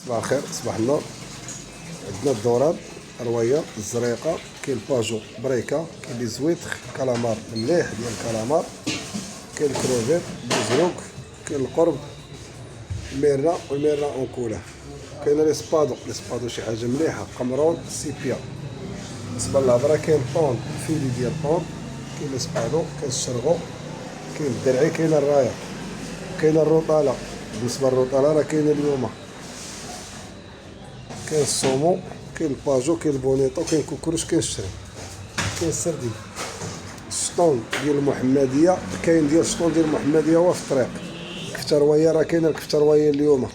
صباح الخير، صباح النور. عندنا الدوران، الرويه، الزريقه، كاين الباجو بريكا، كاين لي زويتخ، كالامار مليح ديال الكالامار، كاين الكروفيت، البزروك، كاين القرب، الميرنا والميرنا اونكولا. كاين لي سبادو شي حاجه مليحه، قمرون، سيبيا. بالنسبه للهضره كاين طون، فيلي ديال طون، كاين لي سبادو، كاين الشرغو، كاين الدرعي، كاين الرايه، كاين الروطاله. بالنسبه للروطاله راه كاينه اليوم. كاين الصومو، كاين الباجو، كاين البونيطو، كاين كوكروش، كاين الشري، كاين السردين. الشطون ديال المحمديه كاين، ديال الشطون ديال المحمديه هو في الطريق. الكفتة رويه راه كاينه الكفتة رويه اليوم.